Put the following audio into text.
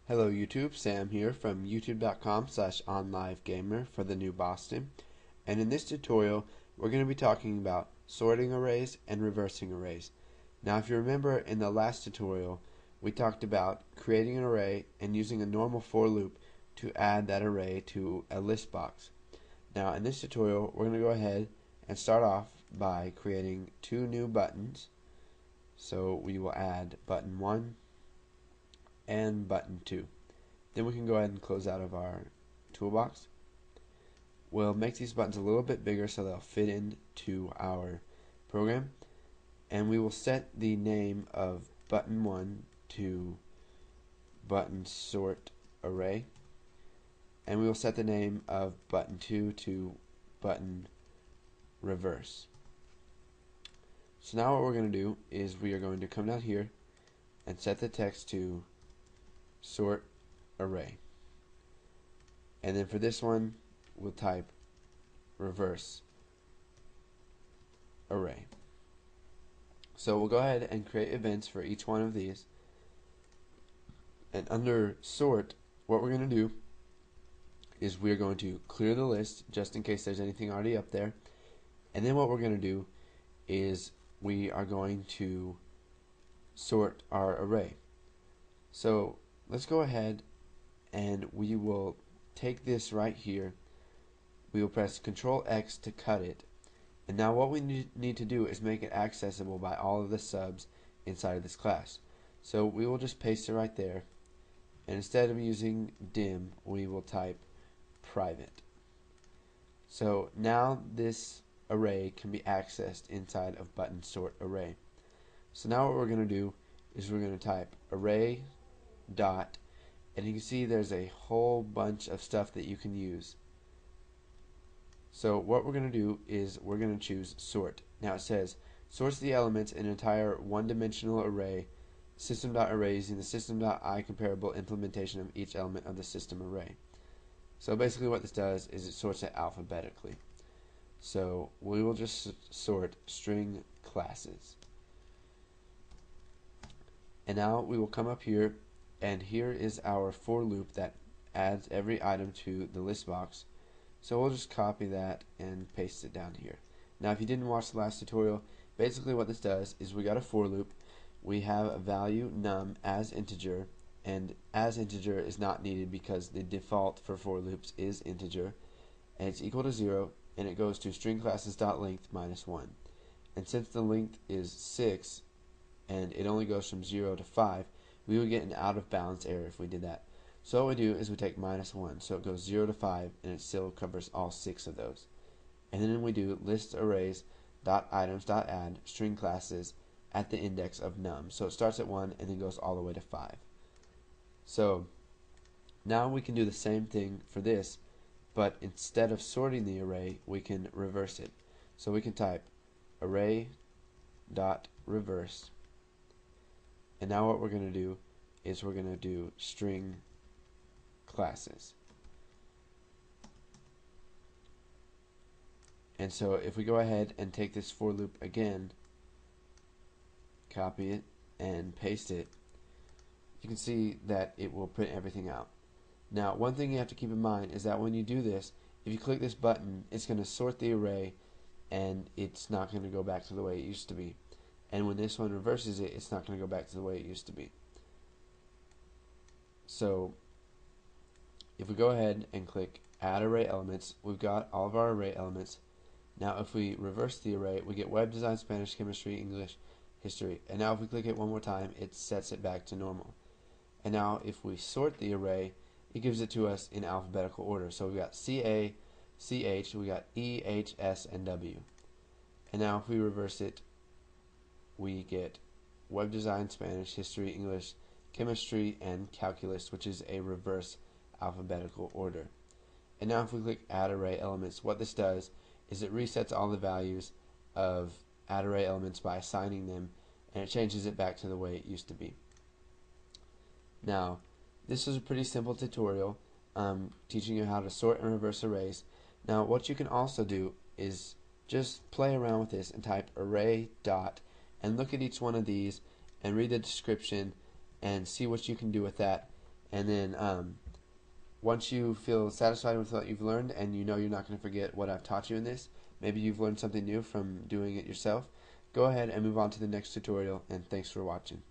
Hello YouTube, Sam here from youtube.com/onlivegamer for the new Boston. And in this tutorial, we're going to be talking about sorting arrays and reversing arrays. Now if you remember in the last tutorial, we talked about creating an array and using a normal for loop to add that array to a list box. Now in this tutorial, we're going to go ahead and start off by creating two new buttons. So we will add button 1 and button 2. Then we can go ahead and close out of our toolbox. We'll make these buttons a little bit bigger so they'll fit into our program, and we will set the name of button 1 to button sort array, and we will set the name of button 2 to button reverse. So now what we're going to do is we are going to come down here and set the text to sort array, and then for this one we'll type reverse array. So we'll go ahead and create events for each one of these, and under sort what we're going to do is we're going to clear the list just in case there's anything already up there, and then what we're going to do is we are going to sort our array. So let's go ahead and we will take this right here. We will press Control X to cut it, and now what we need to do is make it accessible by all of the subs inside of this class. So we will just paste it right there, and instead of using dim we will type private. So now this array can be accessed inside of button sort array. So now what we're going to do is we're going to type array dot, and you can see there's a whole bunch of stuff that you can use. So what we're going to do is we're going to choose sort. Now it says sorts the elements in an entire one-dimensional array system.array using the system.I comparable implementation of each element of the system array. So basically what this does is it sorts it alphabetically. So we will just sort string classes. And now we will come up here, and here is our for loop that adds every item to the list box. So we'll just copy that and paste it down here. Now if you didn't watch the last tutorial, basically what this does is we got a for loop. We have a value num as integer, and as integer is not needed because the default for loops is integer, and it's equal to 0, and it goes to string classes.length -1. And since the length is 6 and it only goes from 0 to 5, we would get an out of bounds error if we did that. So what we do is we take -1, so it goes 0 to 5 and it still covers all 6 of those. And then we do list arrays dot items dot add string classes at the index of num. So it starts at 1 and then goes all the way to 5. So now we can do the same thing for this, but instead of sorting the array we can reverse it. So we can type array dot reverse, and now what we're going to do is we're going to do string classes. And so if we go ahead and take this for loop again, copy it and paste it, you can see that it will print everything out. Now one thing you have to keep in mind is that when you do this, if you click this button, it's going to sort the array and it's not going to go back to the way it used to be. And when this one reverses it, it's not going to go back to the way it used to be. So if we go ahead and click add array elements, we've got all of our array elements. Now if we reverse the array, we get web design, Spanish, chemistry, English, history. And now if we click it one more time, it sets it back to normal. And now if we sort the array, it gives it to us in alphabetical order. So we've got CA, CH, we got E, H, S, and W. And now if we reverse it, we get web design, Spanish, history, English, chemistry, and calculus, which is a reverse alphabetical order. And now if we click add array elements, what this does is it resets all the values of add array elements by assigning them, and it changes it back to the way it used to be. Now this is a pretty simple tutorial teaching you how to sort and reverse arrays. Now what you can also do is just play around with this and type array dot and look at each one of these and read the description and see what you can do with that, And then once you feel satisfied with what you've learned and you know you're not going to forget what I've taught you in this, maybe you've learned something new from doing it yourself, go ahead and move on to the next tutorial, and thanks for watching.